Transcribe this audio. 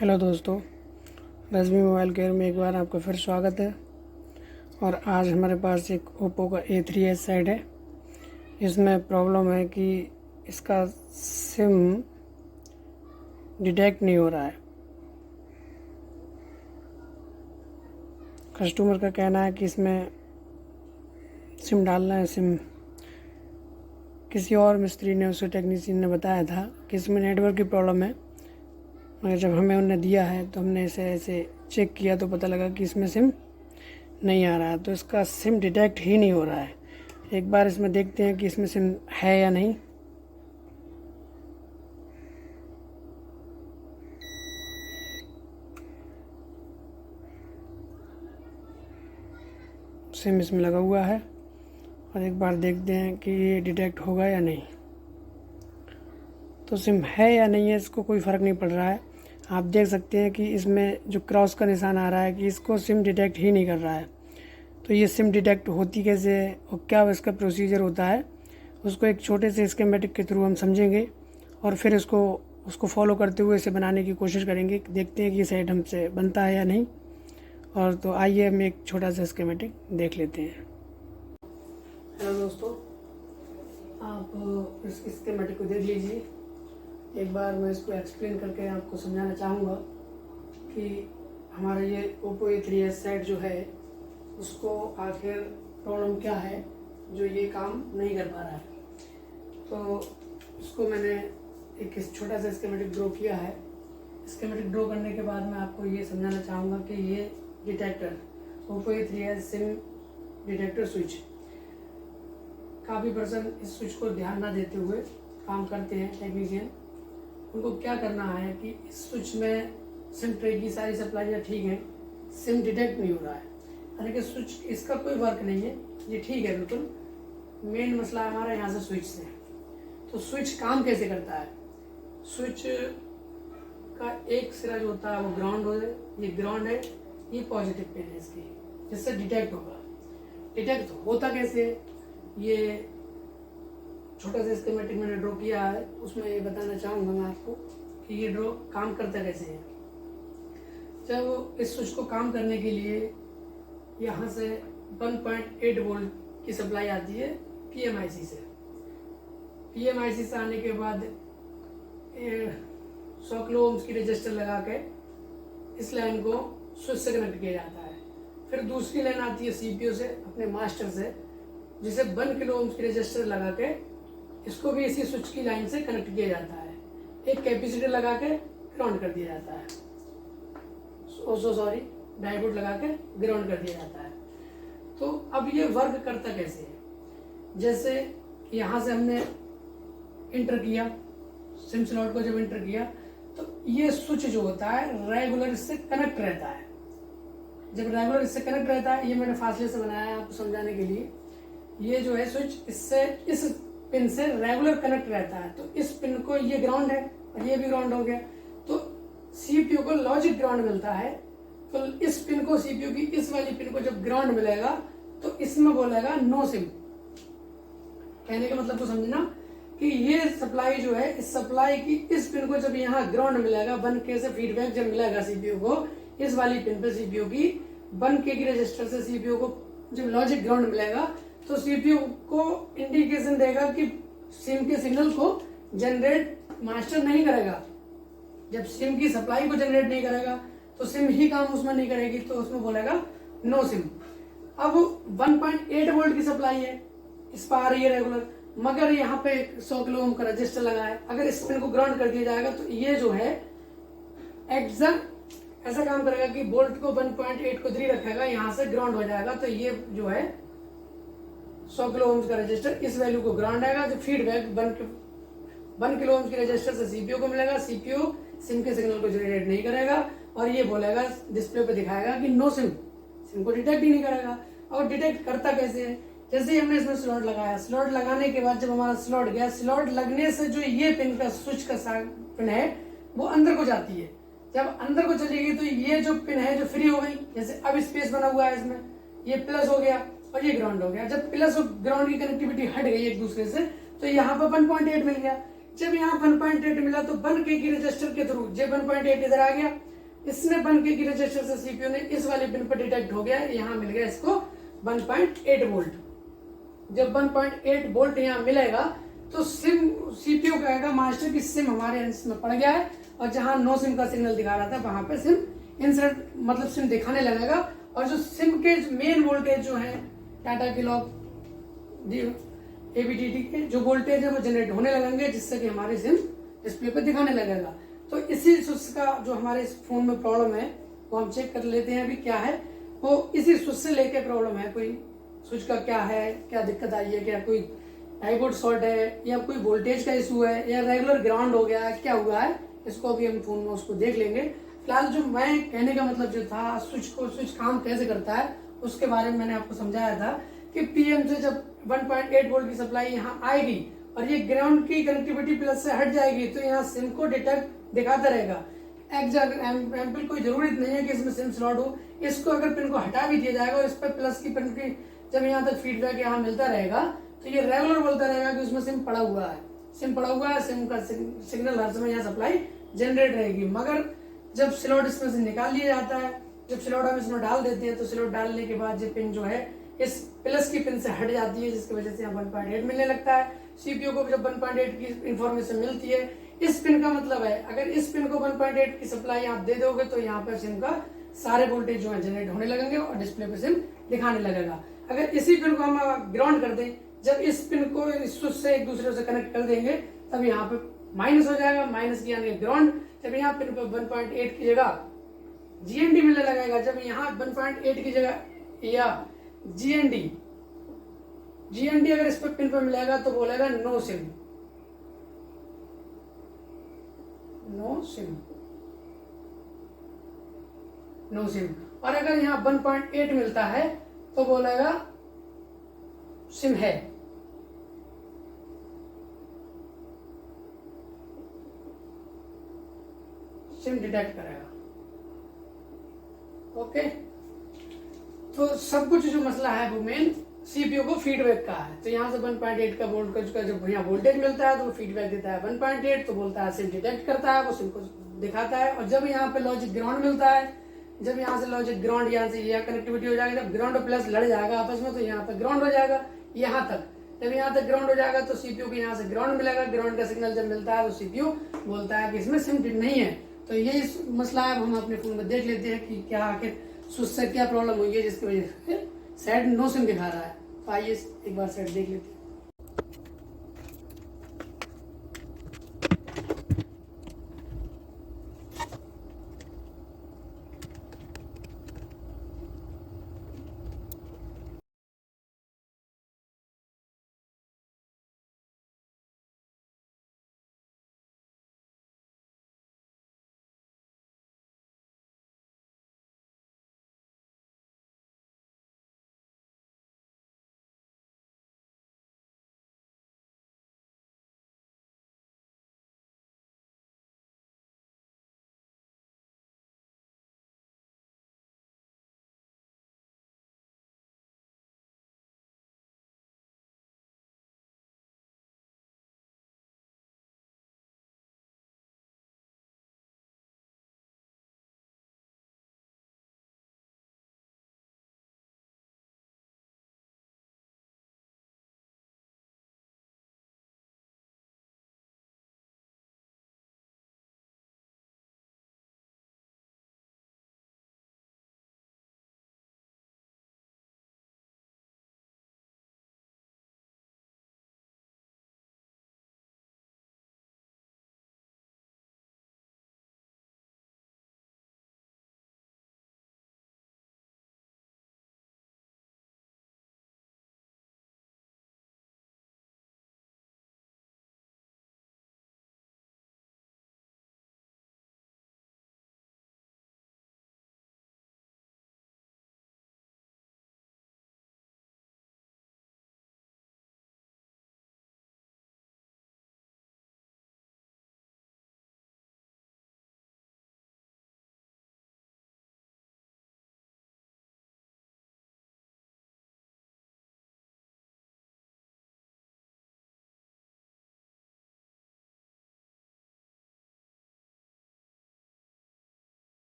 Hello दोस्तों, रश्मि mobile care में एक बार आपका फिर स्वागत है। और आज हमारे पास एक ओप्पो का A3s सेट है। इसमें प्रॉब्लम है कि इसका सिम डिटेक्ट नहीं हो रहा है। कस्टमर का कहना है कि इसमें सिम डालना है। सिम किसी और मिस्त्री ने, उसे टेक्नीशियन ने बताया था कि इसमें नेटवर्क की प्रॉब्लम है, मगर जब हमें उन्होंने दिया है तो हमने इसे ऐसे चेक किया तो पता लगा कि इसमें सिम नहीं आ रहा है। तो इसका सिम डिटेक्ट ही नहीं हो रहा है। एक बार इसमें देखते हैं कि इसमें सिम है या नहीं। सिम इसमें लगा हुआ है और एक बार देखते हैं कि ये डिटेक्ट होगा या नहीं। तो सिम है या नहीं है इसको कोई फ़र्क नहीं पड़ रहा है। आप देख सकते हैं कि इसमें जो क्रॉस का निशान आ रहा है कि इसको सिम डिटेक्ट ही नहीं कर रहा है। तो ये सिम डिटेक्ट होती कैसे है और क्या इसका प्रोसीजर होता है, उसको एक छोटे से स्कीमेटिक के थ्रू हम समझेंगे और फिर उसको फॉलो करते हुए इसे बनाने की कोशिश करेंगे। देखते हैं कि ये सेट हमसे बनता है या नहीं। और तो आइए हम एक छोटा सा स्कीमेटिक देख लेते हैं। हेलो दोस्तों, आप इस स्कीमेटिक को देख लीजिए। एक बार मैं इसको एक्सप्लेन करके आपको समझाना चाहूँगा कि हमारा ये ओप्पो A3s सेट जो है उसको आखिर प्रॉब्लम क्या है जो ये काम नहीं कर पा रहा है। तो इसको मैंने एक छोटा सा स्कीमेटिक ड्रॉ किया है। स्कीमेटिक ड्रॉ करने के बाद मैं आपको ये समझाना चाहूँगा कि ये detector Oppo A3s SIM detector switch, काफ़ी पर्सन इस स्विच को ध्यान ना देते हुए काम करते हैं टेक्नीशियन। उनको क्या करना है कि इस स्विच में सिम ट्रे की सारी सप्लाइयाँ ठीक हैं, सिम डिटेक्ट नहीं हो रहा है, यानी कि स्विच इसका कोई वर्क नहीं है, ये ठीक है बिल्कुल। मेन मसला हमारा यहाँ से स्विच से। तो स्विच काम कैसे करता है? स्विच का एक सिरा जो होता है वो ग्राउंड हो जाए, ये ग्राउंड है, ये पॉजिटिव पिन है इसकी, जिससे डिटेक्ट होगा। डिटेक्ट होता कैसे है, ये छोटा सा स्कीमेटिक मैंने ड्रॉ किया है, उसमें ये बताना चाहूँगा मैं आपको कि ये ड्रॉ काम करता कैसे है। जब इस स्विच को काम करने के लिए यहाँ से 1.8 वोल्ट की सप्लाई आती है PMIC से। PMIC से आने के बाद 100 किलो ओम्स की रजिस्टर लगा के इस लाइन को स्विच से कनेक्ट किया जाता है। फिर दूसरी लाइन आती है CPU से, अपने मास्टर से, जिसे 1 किलो ओम्स की रजिस्टर लगा के इसको भी इसी स्विच की लाइन से कनेक्ट किया जाता है। एक कैपेसिटर लगा के ग्राउंड कर दिया जाता है, सॉरी डायोड लगा के ग्राउंड कर दिया जाता है। तो अब ये वर्क करता कैसे है? जैसे यहाँ से हमने इंटर किया, सिम स्लॉट को जब इंटर किया तो ये स्विच जो होता है रेगुलर इससे कनेक्ट रहता है। जब रेगुलर इससे कनेक्ट रहता है, ये मैंने फासले से बनाया है आपको समझाने के लिए। ये जो है स्विच इससे इस पिन से रेगुलर कनेक्ट रहता है। तो इस पिन को, ये ग्राउंड है और ये भी ग्राउंड हो गया, तो CPU को लॉजिक ग्राउंड मिलता है। तो इस पिन को, CPU की इस वाली पिन को जब ग्राउंड मिलेगा तो इसमें बोलेगा नो सिम। कहने का मतलब तो समझना कि ये सप्लाई जो है, इस सप्लाई की इस पिन को जब यहाँ ग्राउंड मिलेगा, 1K से फीडबैक जब मिलेगा CPU को, इस वाली पिन पे CPU की 1K की रजिस्टर से CPU को जब लॉजिक ग्राउंड मिलेगा तो CPU को इंडिकेशन देगा कि सिम के सिग्नल को जनरेट मास्टर नहीं करेगा। जब सिम की सप्लाई को जनरेट नहीं करेगा तो सिम ही काम उसमें नहीं करेगी, तो उसमें बोलेगा नो सिम। अब 1.8 वोल्ट की सप्लाई है, इस पर आ रही है रेगुलर, मगर यहाँ पे 100 किलो ओम का रजिस्टर लगा है। अगर इस पिन को ग्राउंड कर दिया जाएगा तो ये जो है एग्जैक्ट ऐसा काम करेगा कि वोल्ट को 1.8 को 3 रखेगा, यहाँ से ग्राउंड हो जाएगा। तो ये जो है 100 किलो ओम्स का रजिस्टर इस वैल्यू को ग्राउंड आएगा। जो फीडबैक 1 किलो ओम्स की रजिस्टर से CPU को मिलेगा, CPU सिम के सिग्नल को जनरेट नहीं करेगा और ये बोलेगा, डिस्प्ले पे दिखाएगा कि नो सिम, सिम को डिटेक्ट ही नहीं करेगा। और डिटेक्ट करता कैसे है? जैसे ही हमने इसमें स्लॉट लगाया, स्लॉट लगाने के बाद जब हमारा स्लॉट गया, स्लॉट लगने से जो ये पिन का स्विच का पिन है वो अंदर को जाती है। जब अंदर को चलेगी तो ये जो पिन है जो फ्री हो गई, जैसे अब स्पेस बना हुआ है इसमें, ये प्लस हो गया और ये ग्राउंड हो गया। जब प्लस और ग्राउंड की कनेक्टिविटी हट गई एक दूसरे से तो यहाँ पर 1.8 मिल गया। जब यहाँ 1.8 मिला तो 1K की रजिस्टर के थ्रू जब 1.8 इधर आ गया इसने 1K की रजिस्टर से सीपीयू ने इस वाले पिन पर डिटेक्ट हो गया, यहाँ मिल गया इसको 1.8 वोल्ट। जब 1.8 वोल्ट यहाँ मिलेगा तो सिम सीपीयू कहेगा मास्टर की सिम हमारे अंश में पड़ गया है, और जहां नो सिम का सिग्नल दिखा रहा था वहां पे सिम इंसर्ट मतलब सिम दिखाने लगेगा, और जो सिम के मेन वोल्टेज जो है टाटा क्लॉक एबीटीटी के जो वोल्टेज है वो जनरेट होने लगेंगे, जिससे कि हमारे सिम डिस्प्ले पे दिखाने लगेगा। तो इसी स्विच का जो हमारे इस फोन में प्रॉब्लम है वो हम चेक कर लेते हैं अभी क्या है। वो इसी स्विच से लेके प्रॉब्लम है, कोई स्विच का क्या है, क्या दिक्कत आई है, क्या कोई डायोड शॉर्ट है, या कोई वोल्टेज का इशू है, या रेगुलर ग्राउंड हो गया है, क्या हुआ है, इसको अभी हम फोन में उसको देख लेंगे। फिलहाल जो मैं कहने का मतलब जो था स्विच काम कैसे करता है उसके बारे में मैंने आपको समझाया था कि पीएम से जब 1.8 वोल्ट की सप्लाई यहाँ आएगी और ये ग्राउंड की कनेक्टिविटी प्लस से हट जाएगी तो यहाँ सिम को डिटेक्ट दिखाता रहेगा। एग्जैक्ट कोई जरूरत नहीं है कि इसमें सिम स्लॉट हो, इसको अगर पिन को हटा भी दिया जाएगा और इस पर प्लस की पिन की जब यहाँ तक फीडबैक यहाँ मिलता रहेगा तो ये रेगुलर बोलता रहेगा कि उसमें सिम पड़ा हुआ है, सिम पड़ा हुआ है, सिम का सिग्नल हर समय यहाँ सप्लाई जनरेट रहेगी। मगर जब स्लॉट इसमें से निकाल लिया जाता है, जब स्लॉट हम इसमें डाल देते हैं तो स्लॉट डालने के बाद ये पिन जो है इस प्लस की पिन से हट जाती है, जिसकी वजह से यहाँ 1.8 मिलने लगता है। सीपीयू को जब 1.8 की इंफॉर्मेशन मिलती है, इस पिन का मतलब है अगर इस पिन को 1.8 की सप्लाई आप दे दोगे तो यहाँ पर सिम का सारे वोल्टेज जो है जनरेट होने लगेंगे और डिस्प्ले पे सिम दिखाने लगेगा। अगर इसी पिन को हम ग्राउंड कर दें, जब इस पिन को इस स्विच से एक दूसरे से कनेक्ट कर देंगे तब यहाँ पे माइनस हो जाएगा, माइनस की यानी ग्राउंड। जब यहाँ पिन पे 1.8 की जगह जीएनडी मिलने लगेगा, जब यहाँ 1.8 की जगह या जीएनडी अगर इस पे पिन पे मिलेगा तो बोलेगा no SIM, no SIM, no SIM. और अगर यहाँ 1.8 मिलता है तो बोलेगा सिम है। सिम डिटेक्ट करेगा। ओके, तो सब कुछ जो मसला है वो मेन सीपीयू को फीडबैक का है। तो यहाँ से 1.8 का वोल्टेज का जब यहाँ वोल्टेज मिलता है तो वो फीडबैक देता है 1.8, तो बोलता है सिम डिटेक्ट करता है, वो सिम को दिखाता है। और जब यहाँ पे लॉजिक ग्राउंड मिलता है, जब यहाँ से लॉजिक ग्राउंड यहाँ से यह कनेक्टिविटी हो जाएगी, जब ग्राउंड प्लस लड़ जाएगा आपस में तो यहाँ पे ग्राउंड हो जाएगा यहाँ तक। जब यहाँ तक ग्राउंड हो जाएगा तो सीपीयू को यहाँ से ग्राउंड मिलेगा, ग्राउंड का सिग्नल जब मिलता है तो सीपीयू बोलता है कि इसमें सिम नहीं है। तो यही मसला है, हम अपने फोन में देख लेते हैं कि क्या आखिर स्विच से क्या प्रॉब्लम हुई है जिसकी वजह से सेट नो सिम दिखा रहा है। तो आइए एक बार सेट देख लेते हैं।